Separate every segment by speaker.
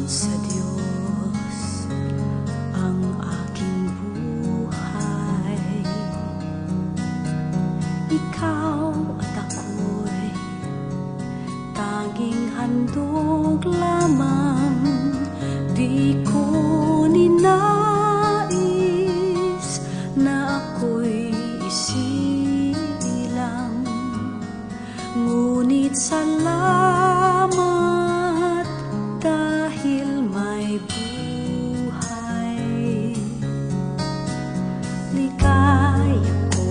Speaker 1: sa Diyos ang aking buhay. Ikaw at ako'y tanging handog lamang. Di ko ninais na ako'y isilang, ngunit salamat dahil may buhay. Ligaya ko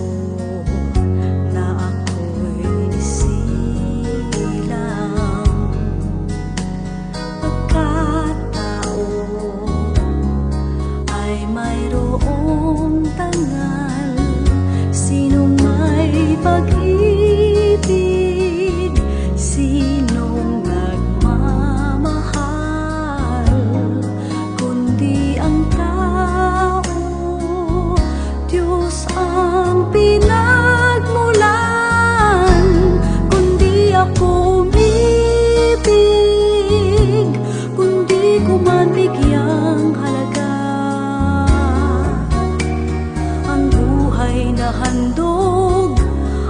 Speaker 1: na ako'y isilang, pagkatao ay mayroong tangal. Sinong may pag-ibig, sinong nagmamahal, kundi ang tao, Diyos ang pinagmulan. Kundi ako umibig, kundi ko man bigyang halaga ang buhay na handog,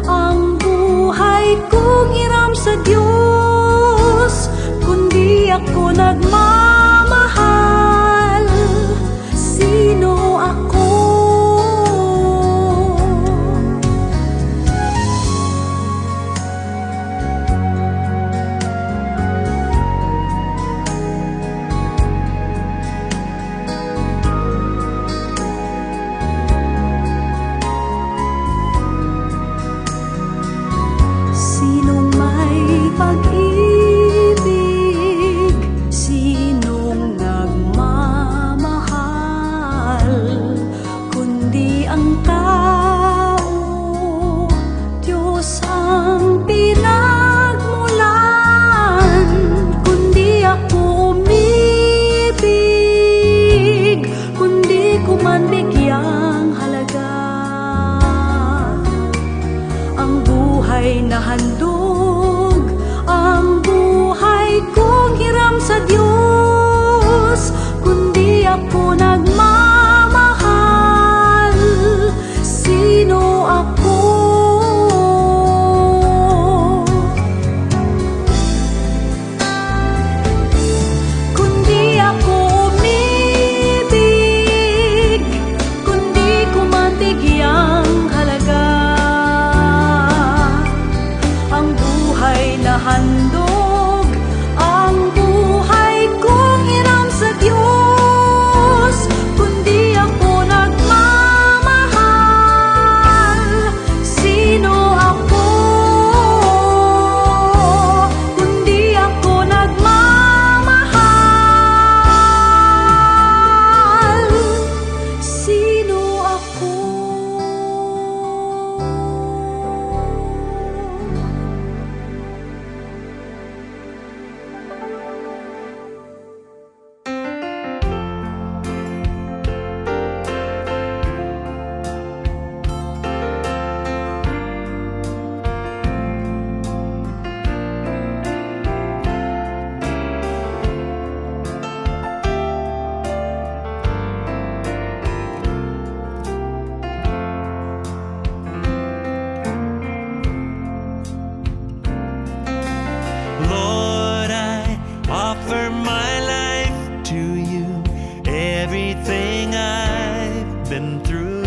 Speaker 1: ang buhay kong hiram sa Diyos. Kundi ako nagmamahal, sino ako? Sinong may pag-ibig, sinong nagmamahal, kundi ang tao, Diyos ang pinagmulan. Kundi ako umibig, kundi ko man bigyang halaga ang buhay na handog, ang buhay kong hiram sa Diyos. Kundi ako nagmamahal, sino ako? Kundi ako umibig, kundi ko man bigyang halaga ang buhay na handog, ang buhay kong hiram sa Diyos. Kundi ako nagmamahal, sino ako? Kundi ako nagmamahal, sino ako?
Speaker 2: Lord, I offer my life to you, everything I've been through.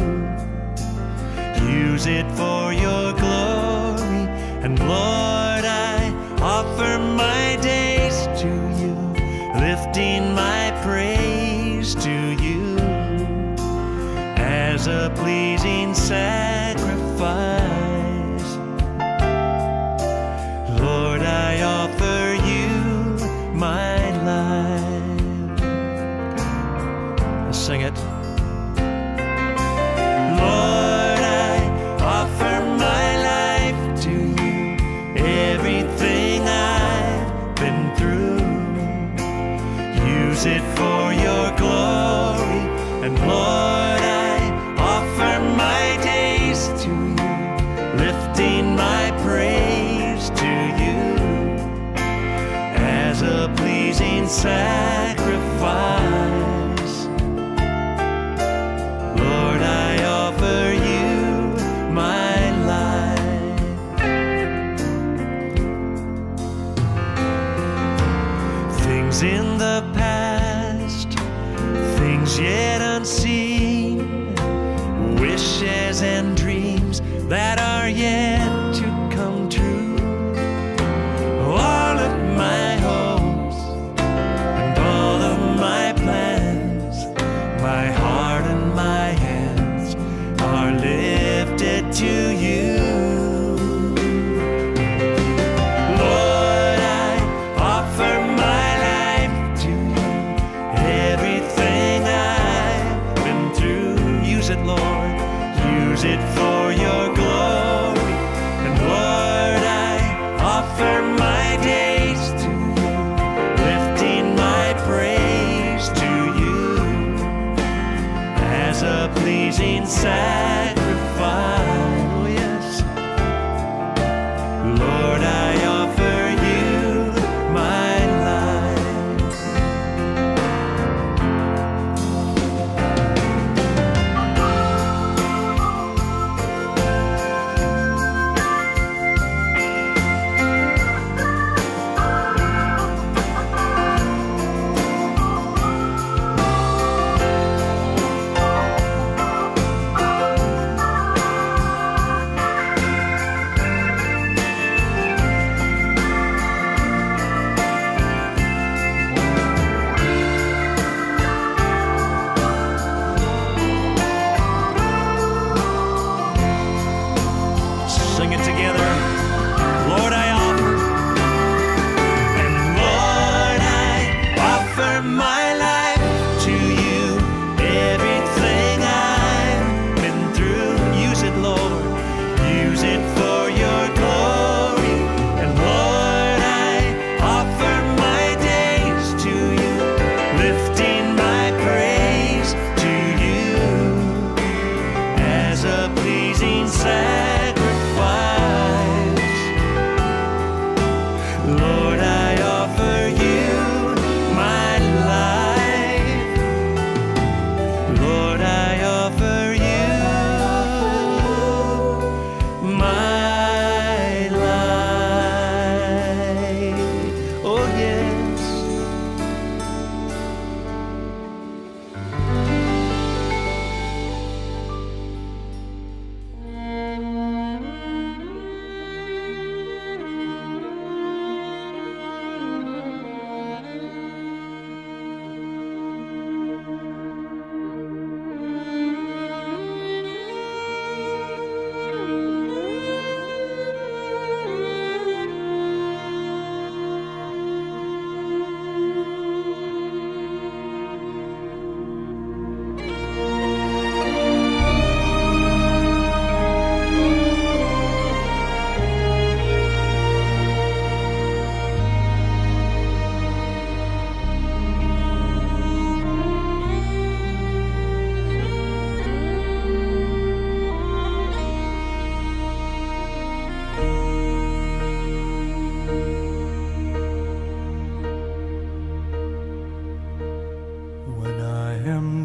Speaker 2: Use it for your glory, and Lord, I offer my days to you, lifting my praise to you as a pleasing sacrifice. Lord, I offer you my life. Let's sing it. Lord, I offer my life to you, everything I've been through. Use it for your glory, and Lord, I offer my days to you, lifting my praise to you as a pleasing sacrifice. things in the past, things yet unseen, wishes and dreams that are yet to come true. All of my hopes and all of my plans, my heart and my hands are lifted to you. Use it for your glory, and Lord, I offer my days to you, lifting my praise to you as a pleasing sacrifice. Oh yes, Lord, I offer you my sing it together. Lord, I offer, and Lord, I offer my life to you. Everything I've been through, use it, Lord. Use it for your glory. And Lord, I offer my days to you, lifting my praise to you as a pleasing sacrifice. Lord, I offer you my life. Lord, I offer you my life. Oh yes.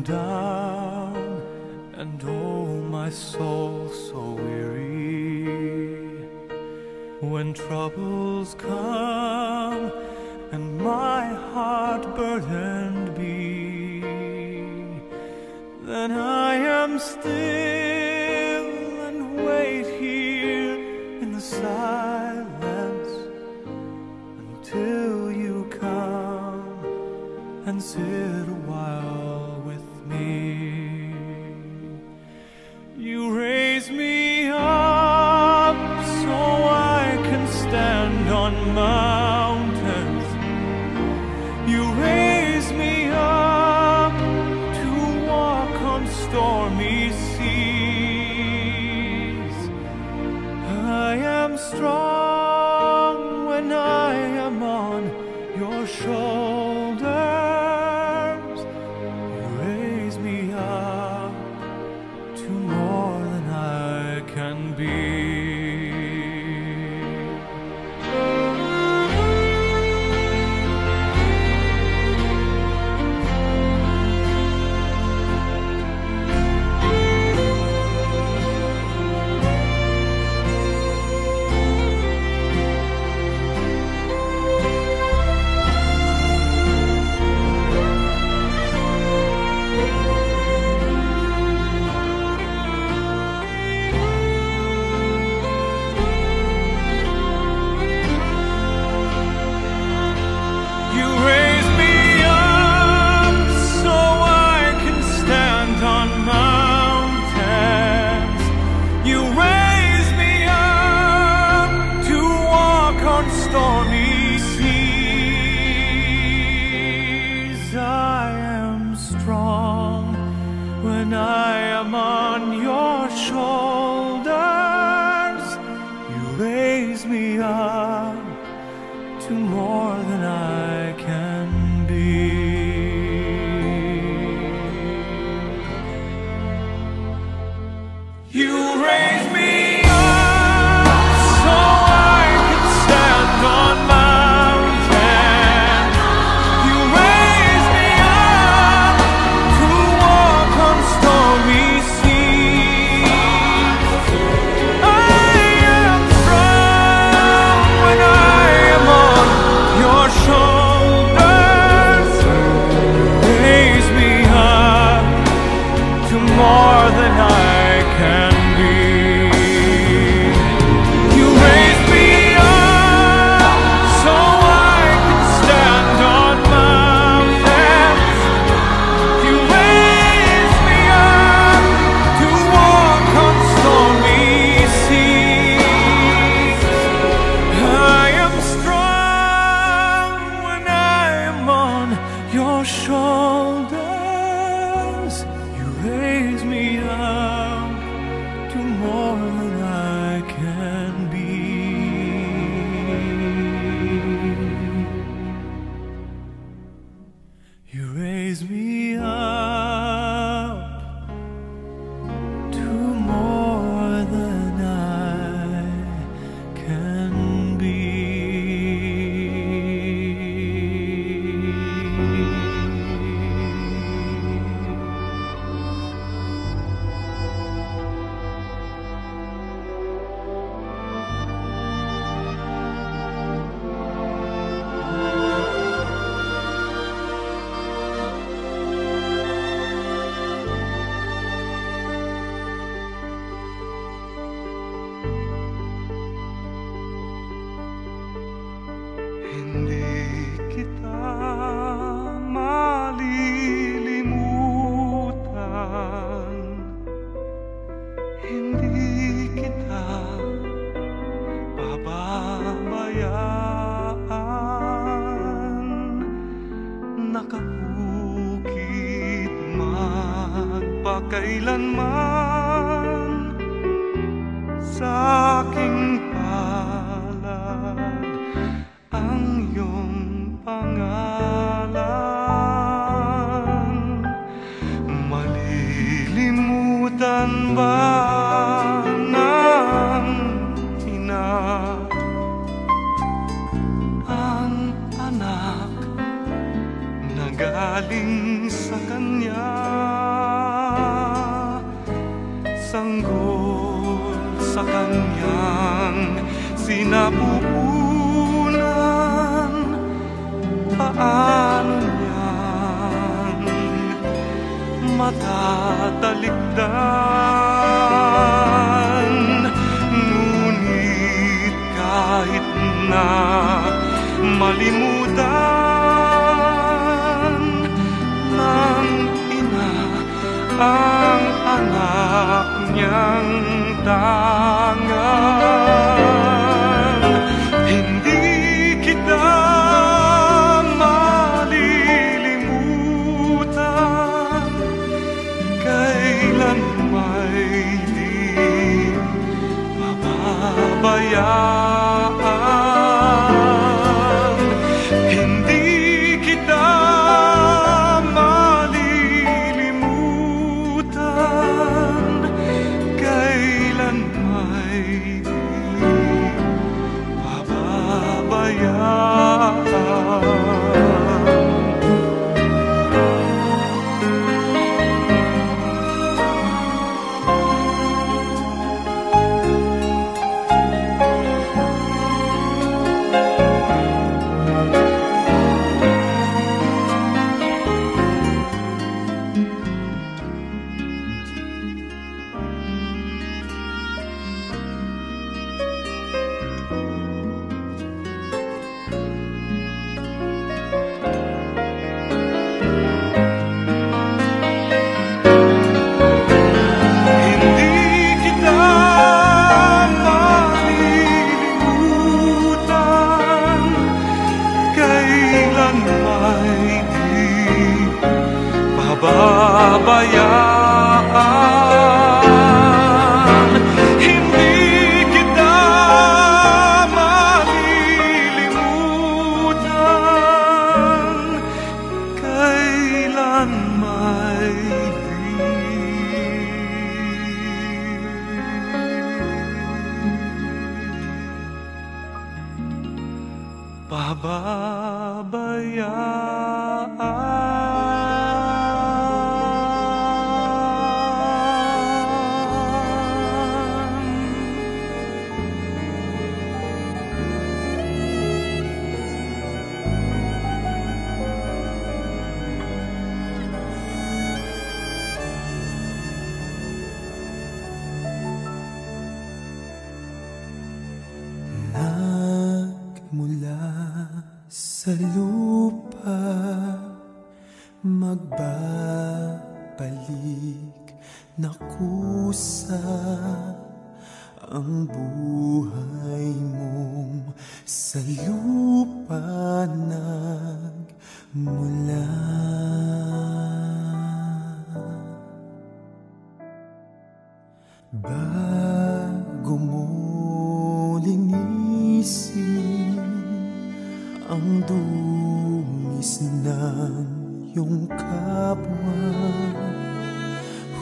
Speaker 2: Down and oh my soul so weary, when troubles come and my heart burdened be, then I am still and wait here in the silence until you come and sit a while with me. You raise me up so I can stand on mountains. You raise me up to walk on stormy seas. I am strong when I am on your shoulders. Raise me up to more than I can be. stormy seas. I am strong when I am on your shoulders. You raise me up to more than I can be. You raise me up so I can stand on mountains. You raise me up to walk on stormy seas. I am strong when I am on your shoulders. Raise me up to more than I can be. You raise me up so I can stand on mountains. You raise me up to walk on stormy seas. I am strong when I am on your shoulders. You raise me up to more than I can be. You raise me up to more than I can be. Hindi kita malilimutan. Hindi kita pababayaan. Nakabukid magpakailanman sa aking palad ang iyong pangalan. Malilimutan ba ng ina ang anak na galing sa kanya? Sanggol sa kanyang sinapupunan. Paano niyang matatalikdan? Ngunit kahit na malimutan ng ina ang anak niyang tangan, hindi kita malilimutan. Kailan may di mababayaan. Hindi kita malilimutan. Kailan may di mababayaan.
Speaker 3: Nagmula sa lupa, magbabalik na kusa ang buhay mong sa lupa nagmula. Bago mo linisin ang dungis ng iyong kapwa,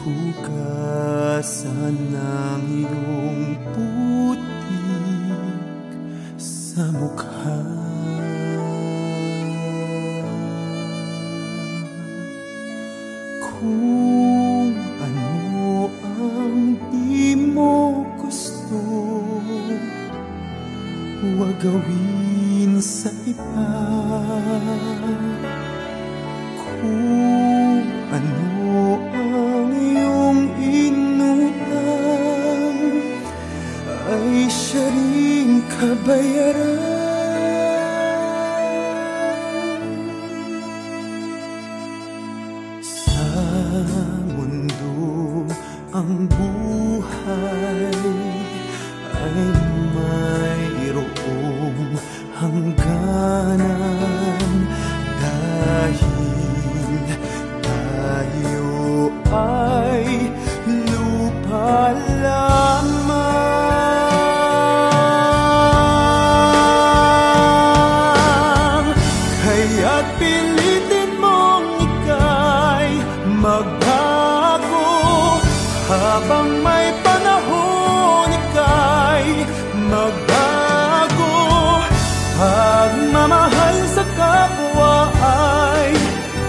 Speaker 3: hugasan ng iyong putik sa mukha. Kung ano ang di mo gusto, huwag gawin sa iba. Kung ano ang iyong inutang, ay siya ring kabayaran. Sa mundo ang buhay ay mayroong hangganan, dahil tayo ay lupa lamang. Kaya't pilitin mong ika'y magbago, habang may panahon ika'y magbago. Pagmamahal sa kapwa ay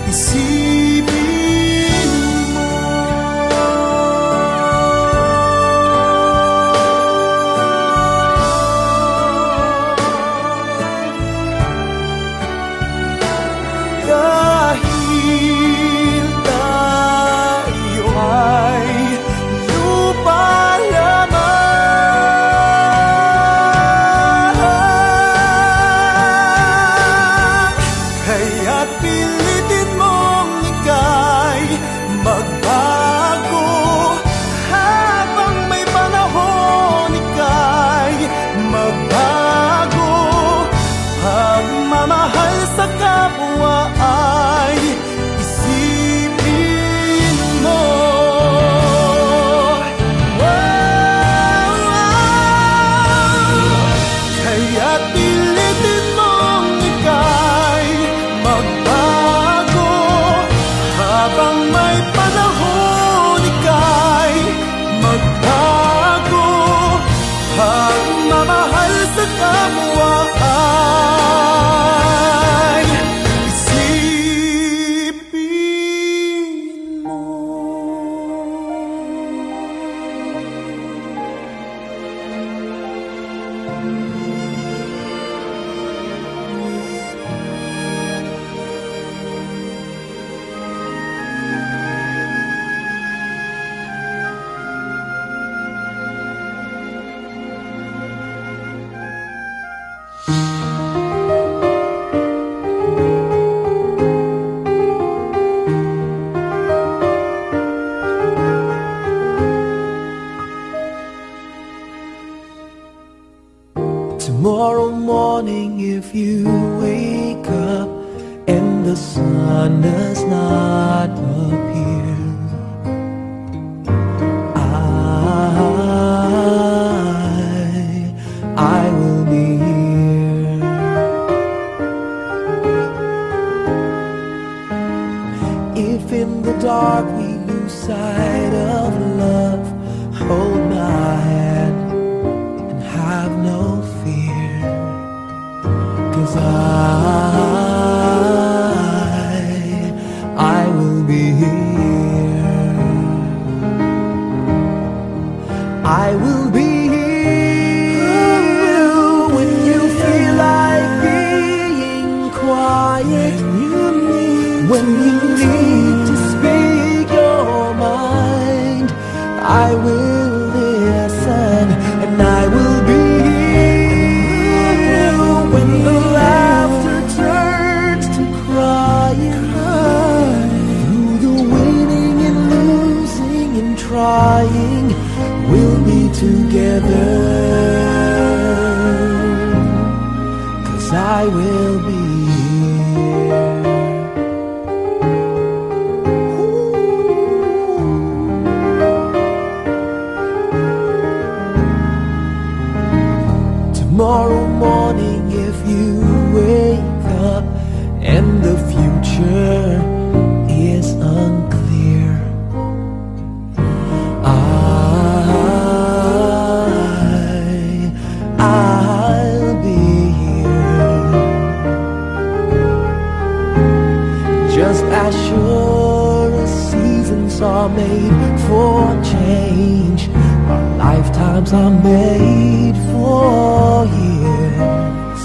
Speaker 3: isipin mo. Dahil tayo ay lupa lamang, kaya't pilitin mong ika'y magbago, habang may panahon ika'y magbago. Pagmamahal sa kapwa ay isipin mo. Kaya't pilitin mong ika'y magbago, habang may panahon ika'y magbago. Pagmamahal sa kapwa ay isipin mo. Tomorrow morning, if you wake up and the sun does not appear, I will be here. If in the dark we lose sight of love, hold my hand and have no fear. 'cause I will be here. I will be here when you feel like being quiet, when you need to speak your mind. I will listen, and I will be here when the laughter turns to crying. Through the winning and losing and trying, we'll be together, 'cause I will be here. Tomorrow morning, if you wake up and the future is unclear, I'll be here. Just as sure as seasons are made for change, our lifetimes are made for years.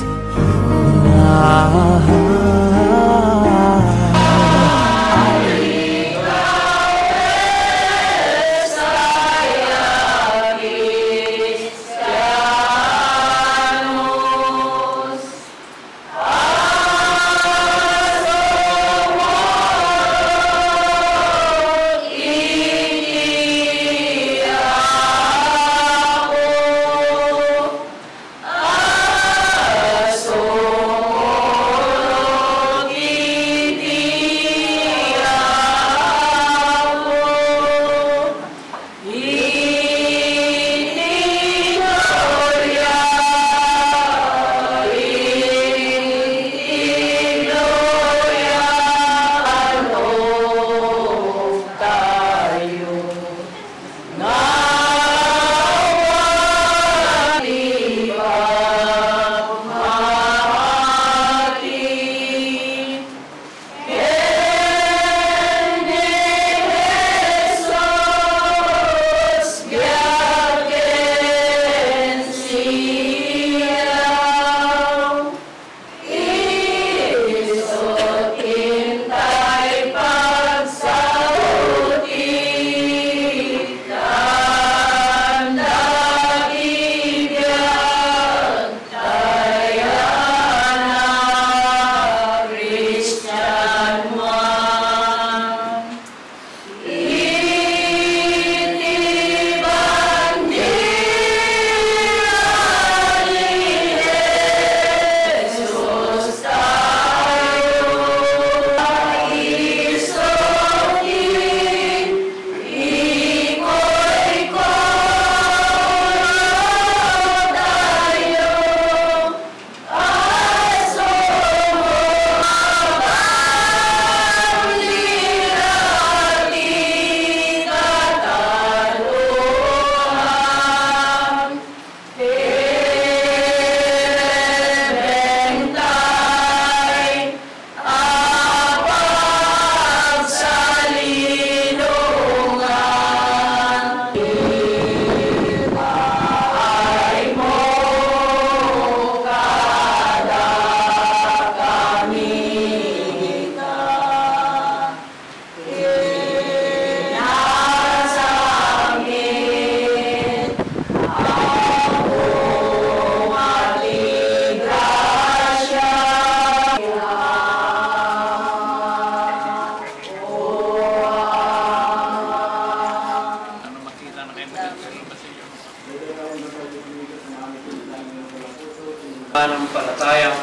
Speaker 4: Pananampalataya.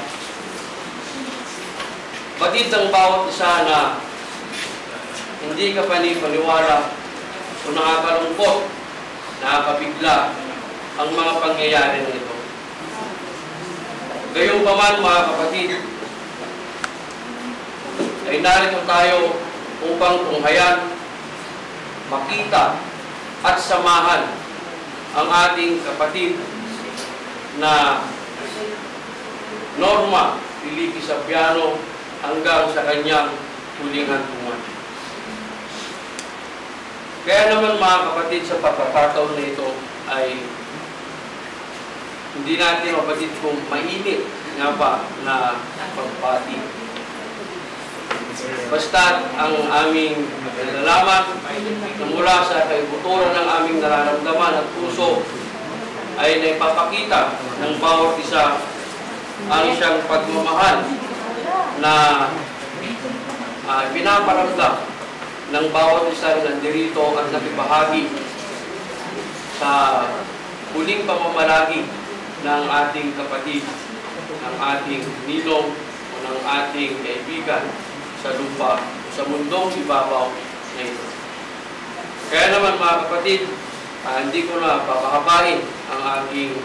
Speaker 4: Batid ang bawat isa na hindi ka panipaniwala o nakakalungkot, nakakabigla ang mga pangyayari nito. Gayunpaman mga kapatid, ay narito tayo upang tunghayan, makita at samahan ang ating kapatid na Norma Felipe Sabiano hanggang sa kanyang huling hantungan. Kaya naman mga kapatid, sa pagkakataon na ito ay hindi natin mapatid kung mainit nga ba na pagpati. Basta ang aming nalalaman na mula sa kaibuturan ng aming nararamdaman at puso ay naipapakita ng bawat isa ang siyang pagmamahal na pinaparamdam ng bawat isa na nandirito at nakibahagi sa huling pamamalagi ng ating kapatid, ng ating ninong o ng ating kaibigan sa lupa, sa mundong ibabaw na ito. Kaya naman mga kapatid, hindi ko na papahabain ang aking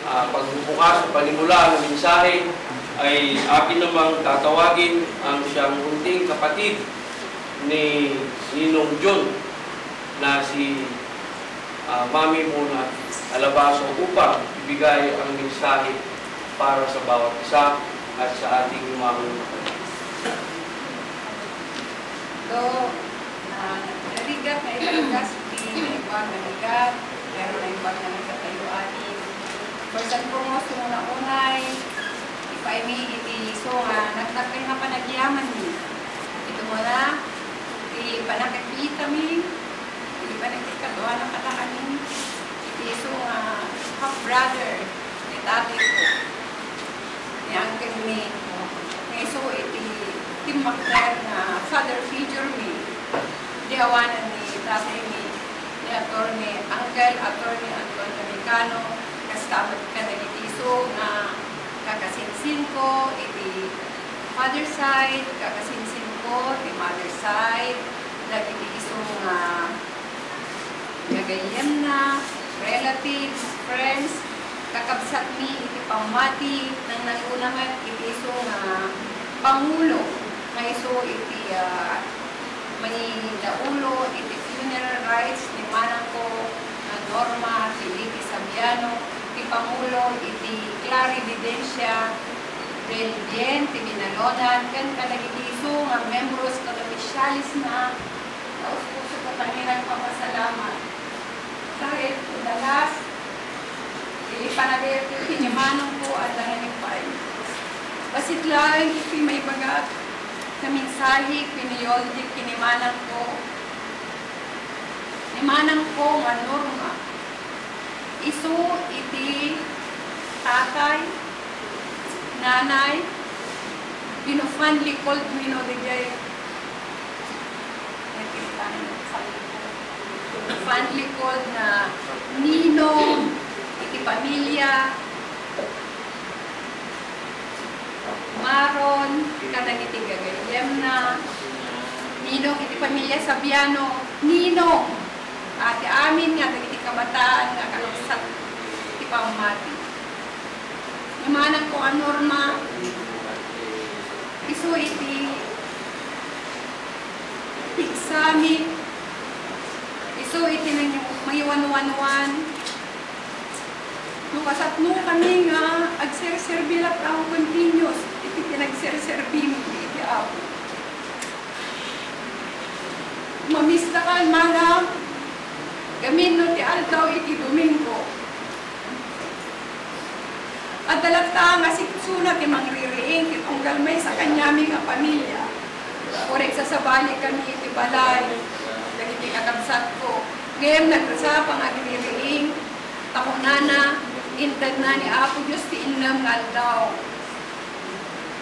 Speaker 4: pagbubukas sa panimula ng mensahe, ay akin namang tatawagin ang siyang munting kapatid ni Ninong John na si Mami Muna Alabaso upang ibigay ang mensahe para sa bawat isa at sa ating lumahong kapatid.
Speaker 5: So, narigat na ilagas, hindi na ibang narigat, pero na ibang nagkatayuanin. First and foremost, muna-unay, ipaimi iti so nga, nagtakay nga panagyaman ni. Ito mo na, ipanakakita mi, ipanakikagawa ng katakanin. Iti so nga, half-brother, ni tatay ko, ni uncle ni. So, iti Tim Macler na father figure mi. Diawanan ni tatay ni attorney Uncle, attorney Anton Americano, kastamot ka na itiso na kakasinsin ko, iti father side, kakasinsin ko, iti mother side, lagi itiso nga nagayam na, relatives, friends, kakabsat mi, iti pamati, nang nalunaman, itiso nga pangulo, nga iso iti may daulo, iti funeral rites ni manang ko na Norma Felipe Sabiano, iti pangulo, iti Clarividencia del Bien, iti Binalonan, kan kanagitiso nga membros kag-opisyalis na puso ko tanginan papasalamat. Kahit udalas, ilipanagay iti kinyamanong ko at nanganipay. Basit lang, iti may bagat na mensahe, piniyoldik, kinimanang ko. Nimanang ko nga Norma. Isu, iti, tatay, nanay, binufandli called mino digay. Binufandli called na ninong, iti pamilya, Maron, kadagiti gagayem na, Ninong, iti pamilya Sabiano, Ninong, ati amin nga, dagiti kabataan nga kaluksak, iti pamati. Imanang ko ang Norma, iso iti tiksami, iso iti may wanwan-wan, nukasatno kami nga, agserserbilat ang continuous, iti pinagserserbi mo, iti ako. Mamista ka, mga, gamin no ti altaw, iti Domingo. At dalagta nga siksuna, ti mangririing, ti tunggal may sa kanyami nga pamilya. Korek sasabali kami, iti balay, dagiti kakabsat ko. Ngayon, nagsasapang agririing, takunana, intag na ni Apo Diyos ti innam nga aldaw.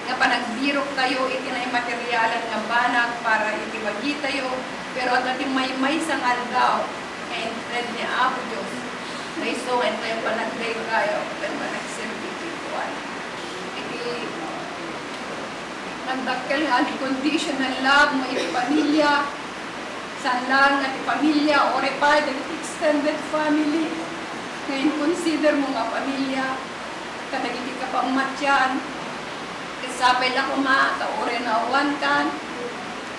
Speaker 5: Nga panagbirok tayo, iti na materialan nga banag para iti bagi tayo, pero at natin may sang aldaw, nga intag ni Apo Diyos. May so, nga tayo panagday tayo, pero panagservituan. Iti nagdakkel nga unconditional love mo iti pamilya, saan lang nga iti pamilya, ore pa, iti extended family. Ngayon, consider mo nga pamilya, kadagiti ka pang matyan, kasapay lang kuma, kaure na awan kan,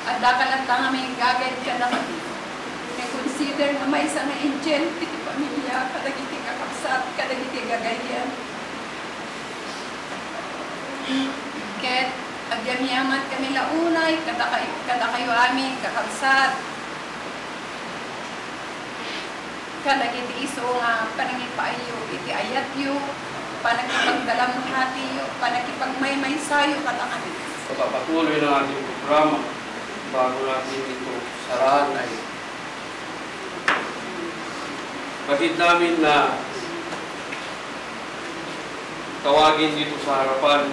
Speaker 5: at dakalata nga may gagawin ka na kami. Ngayon, consider nga may isang angel, iti pamilya, kadagiti ka kapsat, kadagiti gagayan. Ket agyan yaman kami launay, kada kayo amin kakabsat. Kada iti iso nga panangipaayo, iti ayat yu, panagkipagdalam hati yu, panagkipagmaymay sayo katangan.
Speaker 4: Sa papatuloy ng ating programa, bago natin ito sarahan ay batid namin na tawagin dito sa harapan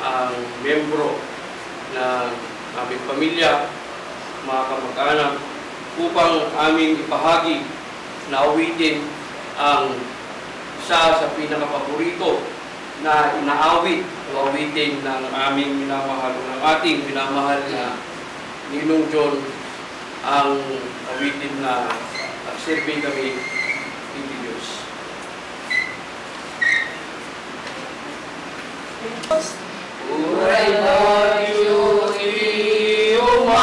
Speaker 4: ang membro ng aming pamilya, mga kamag-anak, upang aming ipahagi na awitin ang isa sa pinakapaborito na inaawit o awitin ng aming minamahal, ng ating minamahal na Ninong John, ang awitin na nagsilbi kami ng Diyos. Uray bagyo iyumay,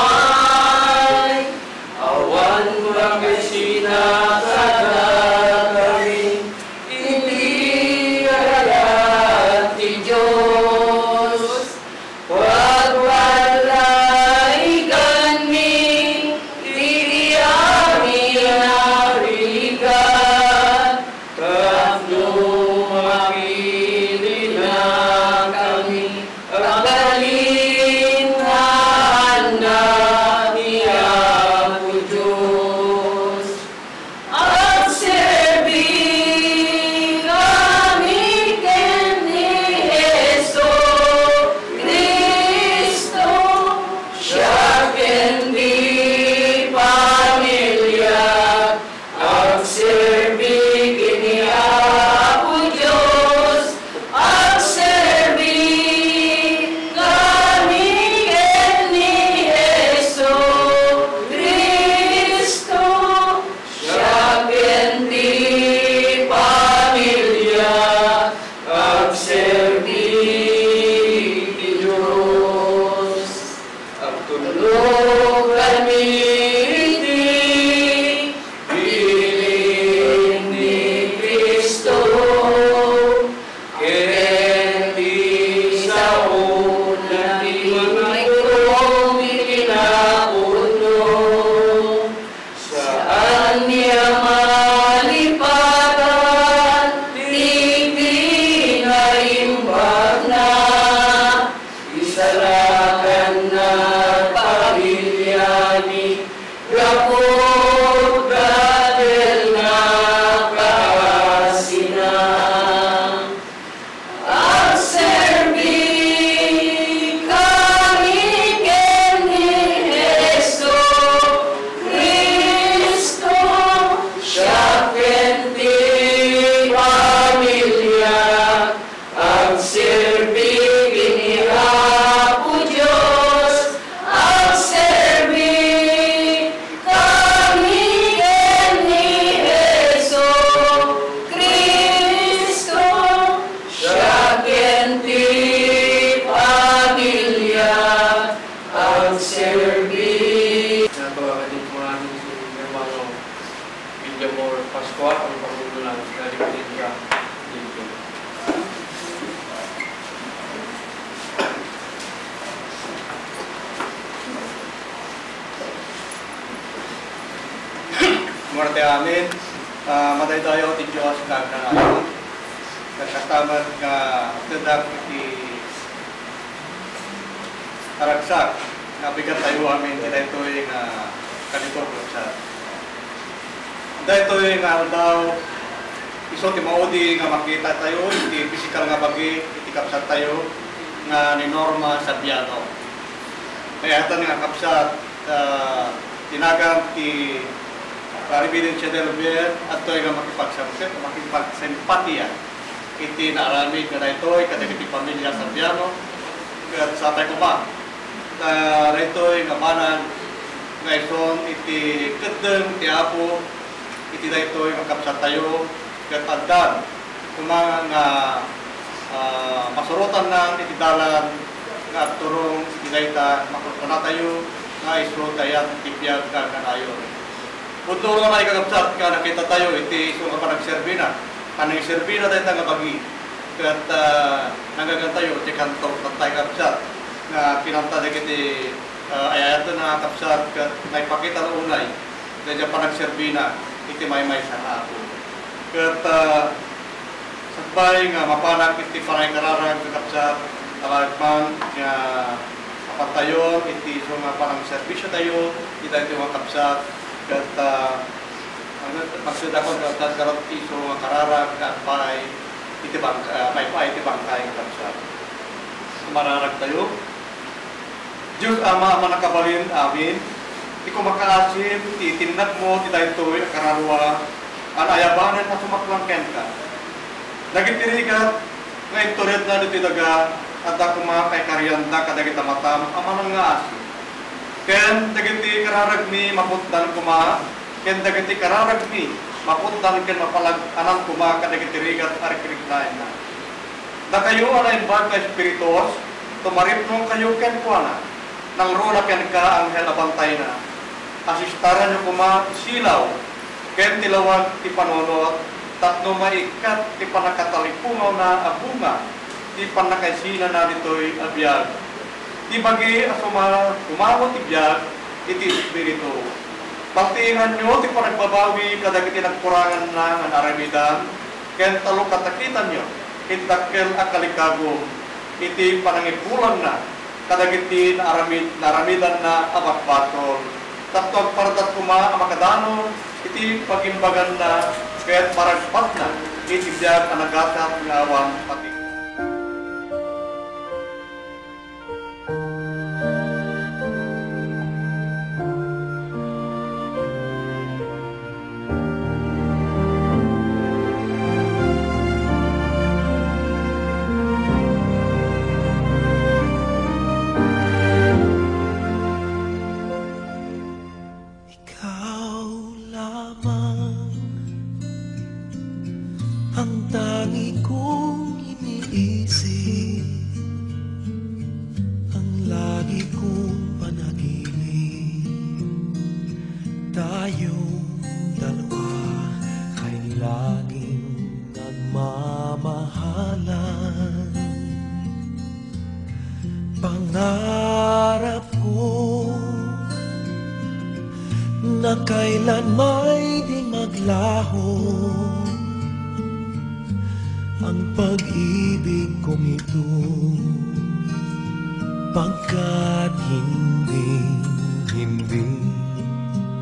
Speaker 4: awan murang kasina sa kami, hindi agad ti Diyos. Wag walay kami, hindi amin narigan, tapno makili na kami, ang galingan na niya po Diyos. Ang serbi kami ni Jesu Cristo, siya kendi pamilya, ang serbi kini Apo Diyos, ang serbi kami ni Jesu Cristo, siya kendi pamilya, ang serbi ni Diyos. Ang tulog kami piling ni Cristo, kendi sa una di magulong ikinapuno, saan niya malipatan, di na imbag na, isalakan na pamilya ni Gapod Gadel na kasina. Ang serbi kami ni Jesu Cristo, siya kendi pamilya, ang serbi kini Apo Diyos, ang serbi kami ni Jesu Cristo, siya kendi pamilya, ang serbi. Natawagan po natin si Hermano Villamor Pascua, ang Pangulo ng Galipinja dito.
Speaker 6: Muerte amin. Matay tayo ti Diyos kaganayon. Nagkatamad nga dadag iti aragsak. Nabigat tayo amin ti daytoy nga kalitor sa. Daytoy nga daw iso ti maudi nga makita tayo iti physical nga bagi iti kapsat tayo nga ni Norma Sabiano. Kaya ito nga kapsat tinagam ti Evidencia del Bien at ito nga makipagsimpatiya iti naaramid nga daytoy kada iti pamilya Sabiano kat sa tayo ba daytoy nga manan nga ison iti kedeng ti Apo iti daytoy nga kapsat tayo kat addan kumang nga masurutan ng iti dalan nga turong iti dayta makutunan tayo nga iso tayat tipiyag ka kanayon. Punto nga ikagabsat ka nakita tayo iti iso nga panagserbi na. Kanang serbi na tayo nga bagi. kat nagagantayo ti kantor tatay kapsat nga kinanta na kiti ayato na kapsat kat naipakita na unay dahil pa nagserbina iti may sa ako kat sabay nga mapanak iti panay kararag kapsat talagman nga kapatayon iti so nga parang serbisyo tayo ita iti mga kapsat kat magsudakon kapsat karot iti so nga kararag at pay iti may pa iti bangkay kapsat mararag tayo Diyos Ama nakabalin amin iti kumakaasim iti tinag mo iti daytoy kararwa an ayabanan at sumaklangken ka nagitirigat nga itured na dito daga at ako mga kay karyanda kadagita matam amanang nga asin ken dagiti kararagmi maputdan kuma ken dagiti kararagmi maputdan ken mapalag anang kuma kadagiti rigat arikiriglain na da kayo ana imbag ka espiritos tumaripnong kayo ken kuana nang rola ken ka anghel abantay na asistaran nyo kuma silaw ken tilawag ti panunot tatno maikat ti panakatalipungaw na abunga di panakaisina na dito'y abiyag. Di bagi umawat ibiyag, iti espiritu. Pagtingan nyo, di panagbabawi, kadagiti nagkurangan na ang aramidan, ken talo katakitan nyo, itakkel akalikagom, iti panangipulang na, kadagiti naramidan na abakbatol. Tatwag paratat kuma amakadano, iti pagimbagan na, kaya't maragpat na, iti biyag anagasat ng awang pati.
Speaker 3: Ang tangi kong iniisip, ang lagi kong panaginip, tayong dalawa ay laging nagmamahalan. Pangarap ko na kailan may di maglaho ang pag-ibig kong ito, pagkat hindi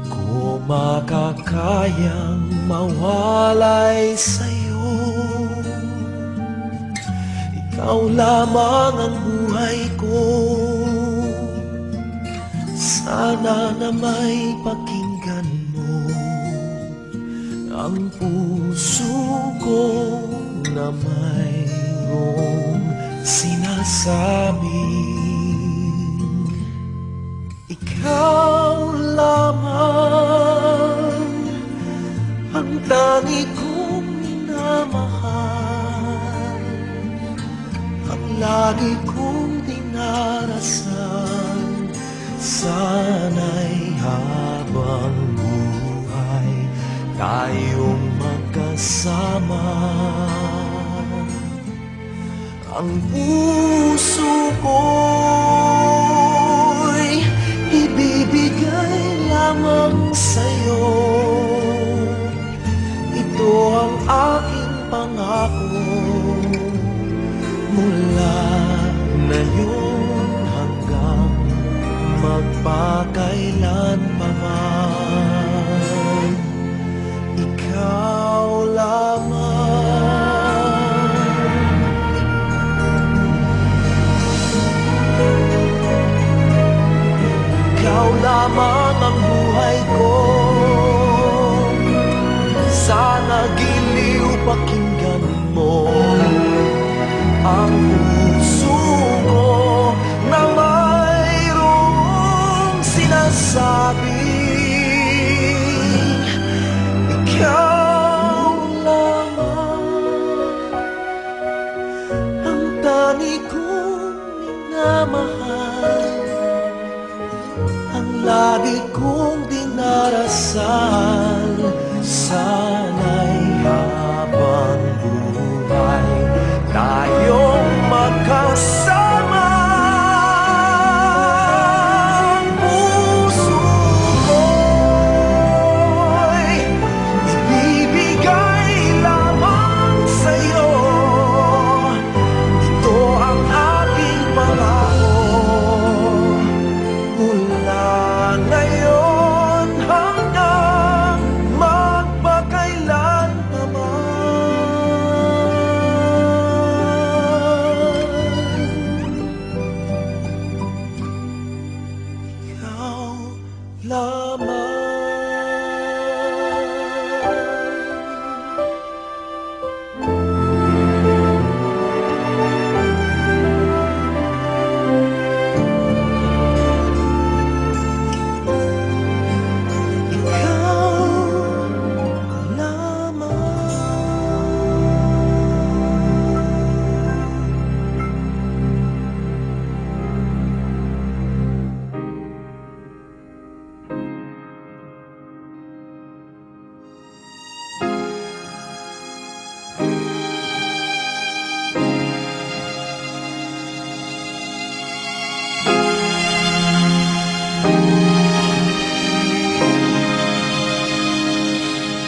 Speaker 3: ko makakayang mawalay sa'yo. Ikaw lamang ang buhay ko, sana na may pakinggan mo ang puso ko na mayroong sinasabing ikaw lamang ang tangi kong minamahal, ang lagi kong dinarasan. Sana'y habang buhay tayong magkasama. Ang puso ko'y ibibigay lamang sa'yo. Ito ang aking pangako mula ngayon hanggang magpakailan pa man. Ikaw lamang. Ikaw lamang ang buhay ko, sana giliw pakinggan mo ang puso ko na mayroong sinasabi. Ikaw lamang ang tangi kong minamahal, ang lagi kong dinarasal. Sana'y habang buhay kasama ang puso ko'y ibibigay lamang sa'yo. Ito ang aking pangako mula ngayon hanggang magpakailan naman. Ikaw lamang.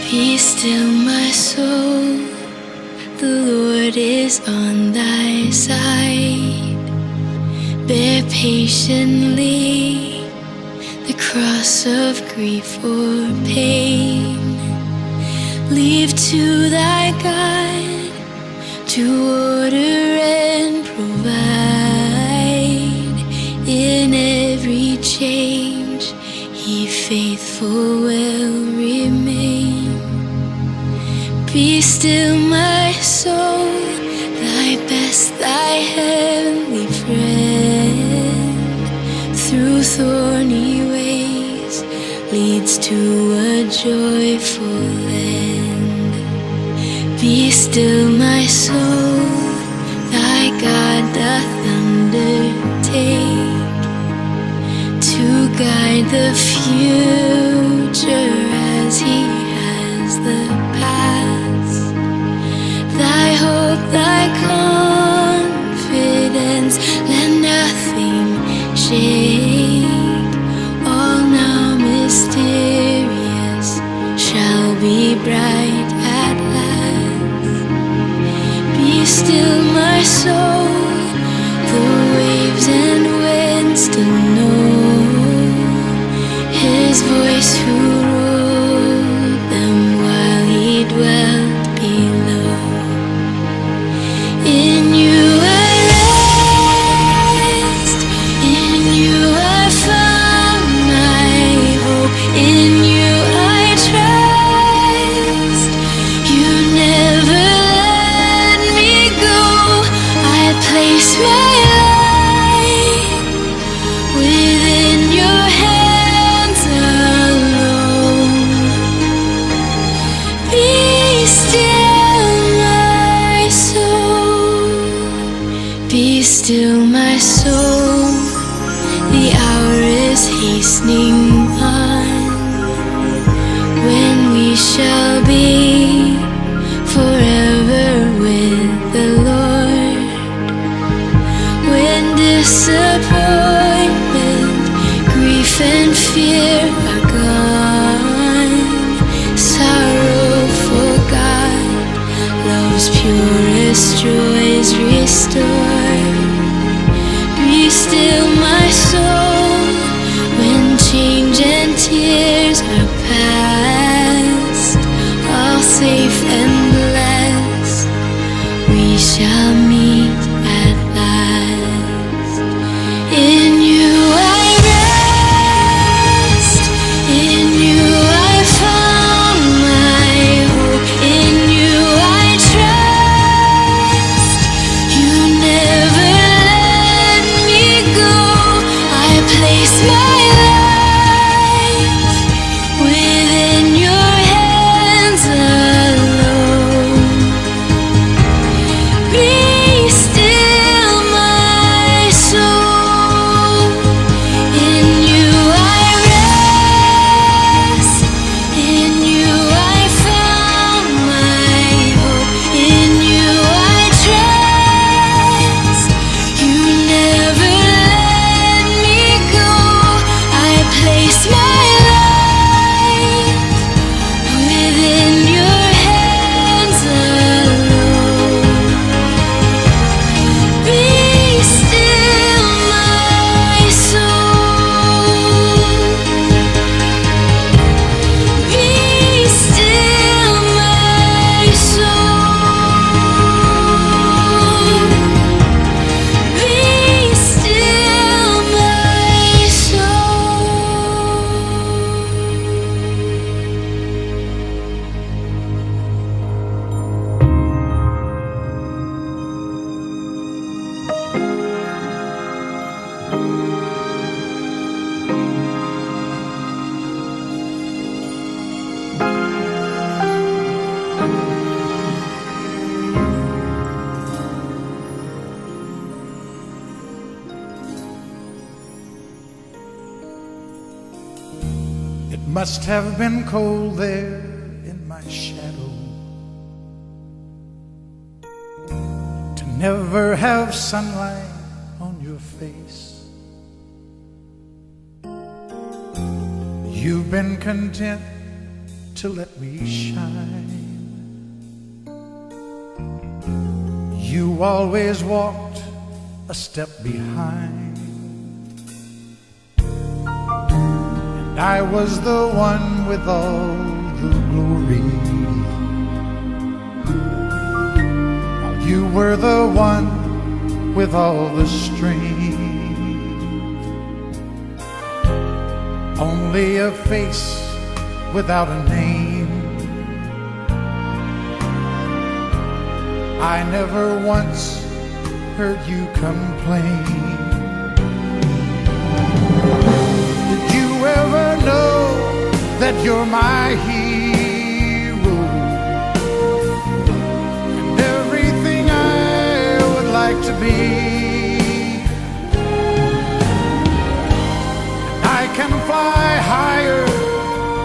Speaker 1: Be still, my soul, the Lord is on thy side. Bear patiently the cross of grief or pain. Leave to thy God to order and provide. In every change, He faithful will remain. Be still, my soul, thy best, thy heavenly friend. Through thorny ways leads to a joyful end. Be still, my soul, thy God doth undertake to guide the future as He has the past. Thy hope, thy confidence, let nothing shake. All now mysterious shall be bright at last. Be still, my soul, the waves and winds still know His voice who ruled them while He dwelt below. In you I rest, in you I found my hope, in you I trust. You never let me go. I place my life within your hands alone. Be still, my soul. Be still, my soul. The hour is hastening on when we shall be forever with the Lord. When disappointment, grief and fear are gone, sorrow forgot, love's purest joys restored. Be still, my soul, when change and tears are past, all safe and blessed, we shall meet at last. In you I rest, in you I found my hope, in you I trust. You never let me go. I place my life within your hands alone. Be still, my soul. In you I rest, in you I found my hope, in you I trust.
Speaker 7: Must have been cold there in my shadow to never have sunlight on your face. You've been content to let me shine. You always walked a step behind. I was the one with all the glory, while you were the one with all the strength. Only a face without a name. I never once heard you complain. Ever know that you're my hero and everything I would like to be? And I can fly higher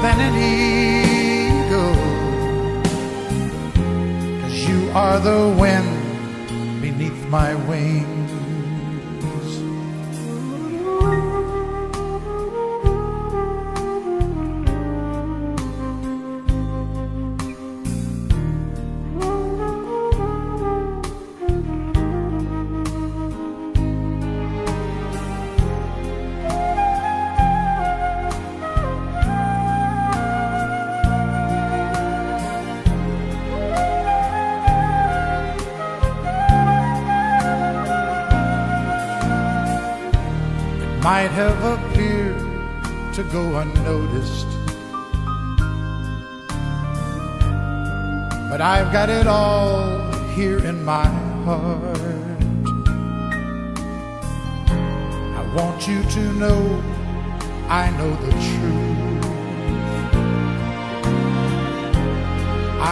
Speaker 7: than an eagle, 'cause you are the wind beneath my wings. Might have appeared to go unnoticed, but I've got it all here in my heart. I want you to know I know the truth.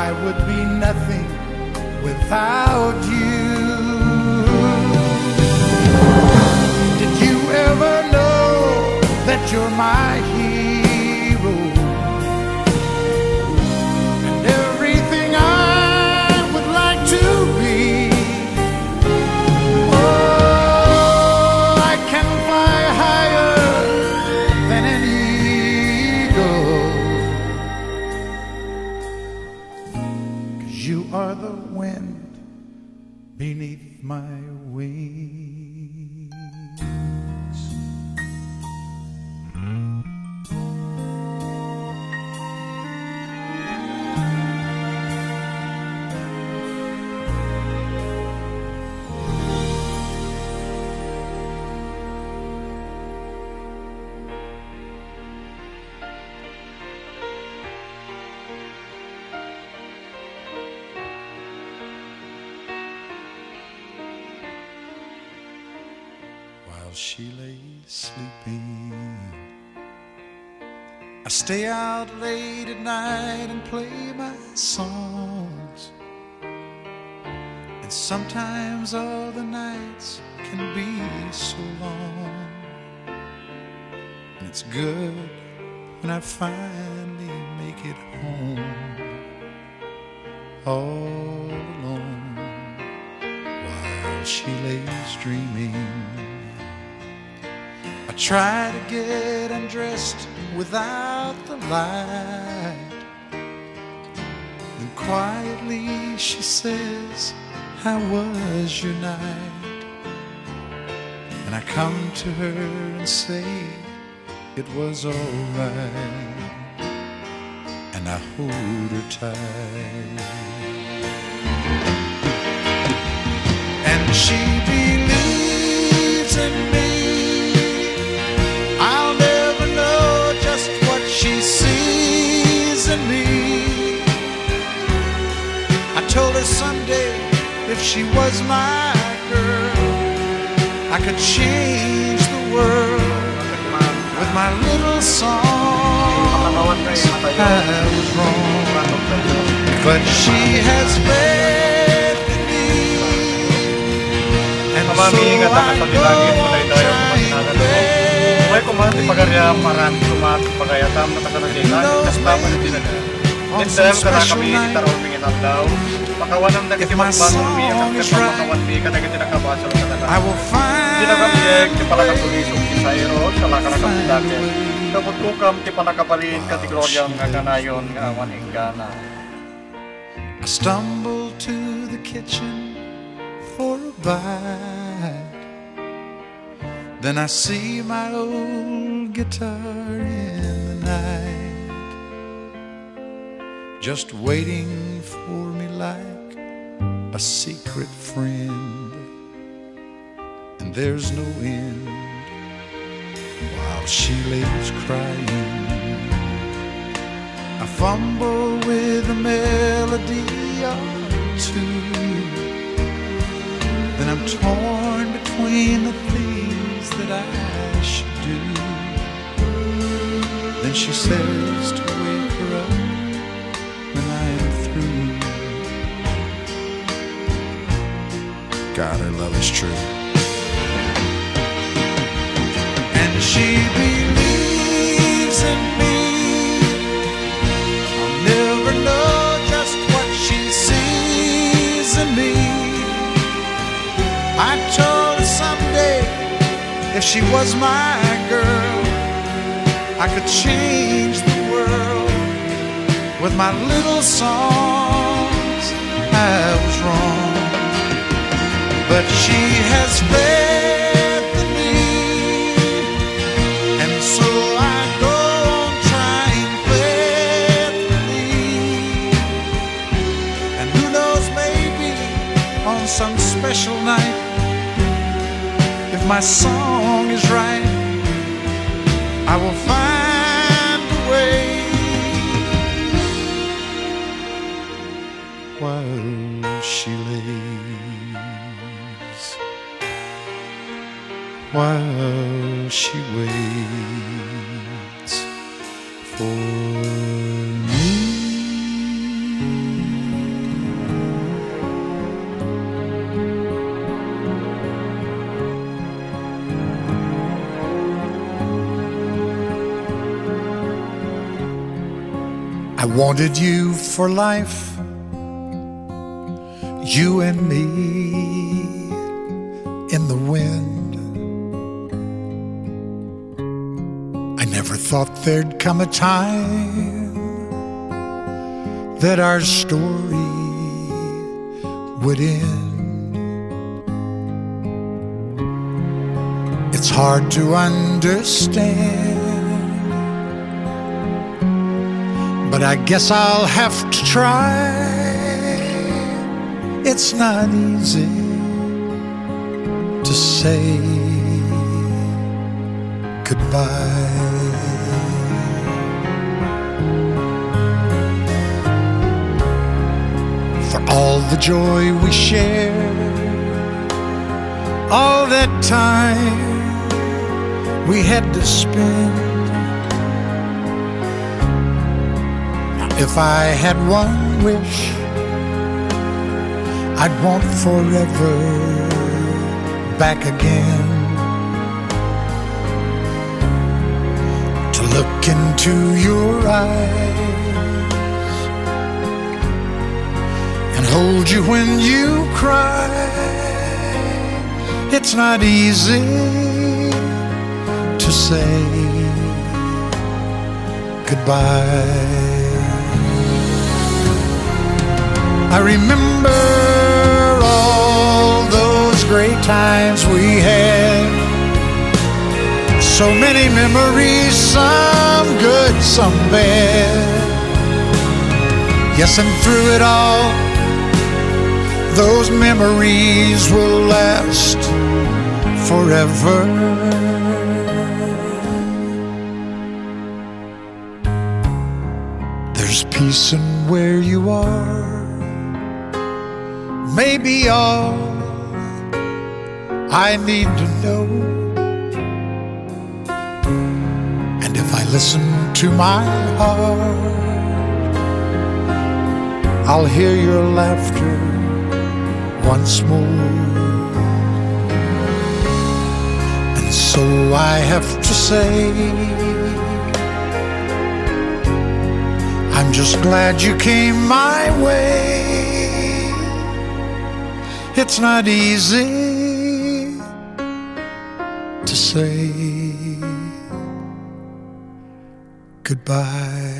Speaker 7: I would be nothing without you. Ever know that you're my hero and everything I would like to be? Oh, I can fly higher than an eagle, 'cause you are the wind beneath my wings. She lay sleeping, I stay out late at night and play my songs, and sometimes all the nights can be so long. And it's good when I finally make it home, all alone, while she lays dreaming. I try to get undressed without the light, and quietly she says, "How was your night?" And I come to her and say it was all right, and I hold her tight. And she believes in me. I'll never know just what she sees in me. I told her someday if she was my girl, I could change the world with my little songs. I was wrong, but she has faith in me, and so I go on trying.
Speaker 6: Salamat di pagarya marami sumat pagayatam na takanagay kasama na tinaga. Dendam kana kami itarong mingin adlaw. Pakawanan na kiti magbanong mi ang pakawan mi kada kiti nakabasa sa kana.
Speaker 7: I will find
Speaker 6: Pinakabiyek ti palakatulis ug kisayro sa lakanakapilake. Kapot ko kam ti panakabalin kati gloryam nga kanayon nga awan inggana.
Speaker 7: I stumble to the kitchen for a bite. Then I see my old guitar in the night, just waiting for me like a secret friend. And there's no end while she lays crying. I fumble with a melody or two, then I'm torn between the things that I should do. Then she says to wake her up when I am through. God, her love is true. And she believes in me. I'll never know just what she sees in me. I told her someday if she was my girl, I could change the world with my little songs. I was wrong, but she has faith in me, and so I go on trying faithfully. And who knows, maybe on some special night, if my song is right, I will find a way while she lays, while she waits for me. I wanted you for life, you and me in the wind. I never thought there'd come a time that our story would end. It's hard to understand, but I guess I'll have to try. It's not easy to say goodbye. For all the joy we shared, all that time we had to spend. If I had one wish, I'd want forever back again, to look into your eyes and hold you when you cry. It's not easy to say goodbye. I remember all those great times we had, so many memories, some good, some bad. Yes, and through it all, those memories will last forever. There's peace in where you are, maybe all I need to know. And if I listen to my heart, I'll hear your laughter once more. And So I have to say, I'm just glad you came my way. It's not easy to say goodbye.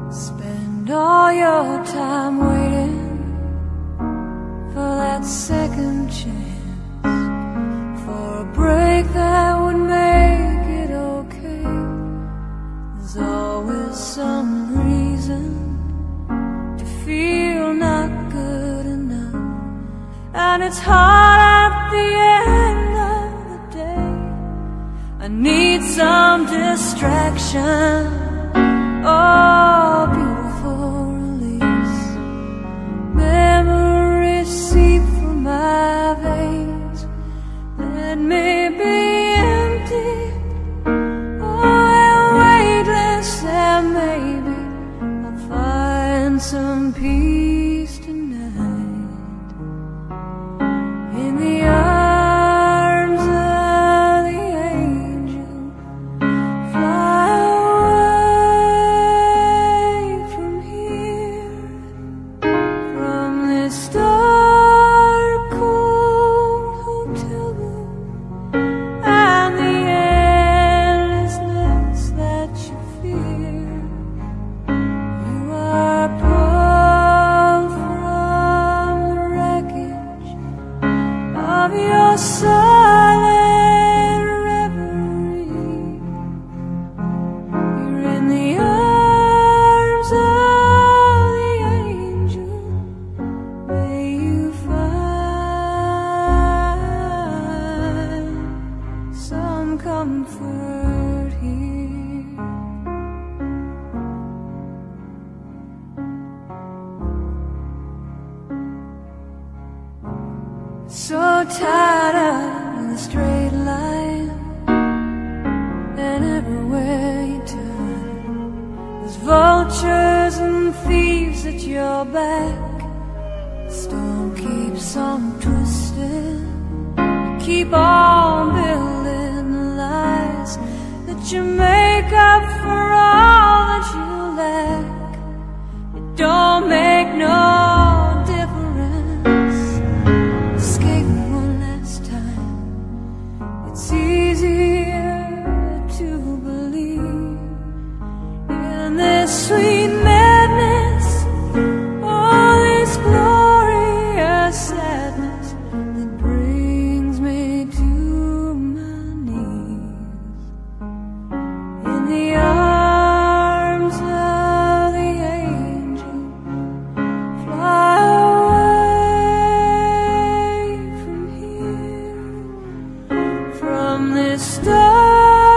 Speaker 1: Spend all your time waiting for that second chance, for a break that would make it okay. There's always some reason to feel not good enough, and it's hard at the end of the day. I need some distraction. Oh, beautiful release. Memories seep from my veins. Let me be empty. Oh, and weightless, and maybe I'll find some peace tonight. In the arms of the angel, fly away from here, from this dark, cold hotel room, and the endlessness that you fear. You are pulled from the wreckage of your silent reverie. You're in the arms of the angel. May you find some comfort here. So tired of the straight line, and everywhere you turn, there's vultures and thieves at your back. The storm keeps on twisting. You keep on building the lies that you make up for all that you lack. It don't make no difference. Escape one last time. It's easier to believe in this sweet madness, all this glorious sadness that brings me to my knees. In the arms of the angel, fly away from here, from this dark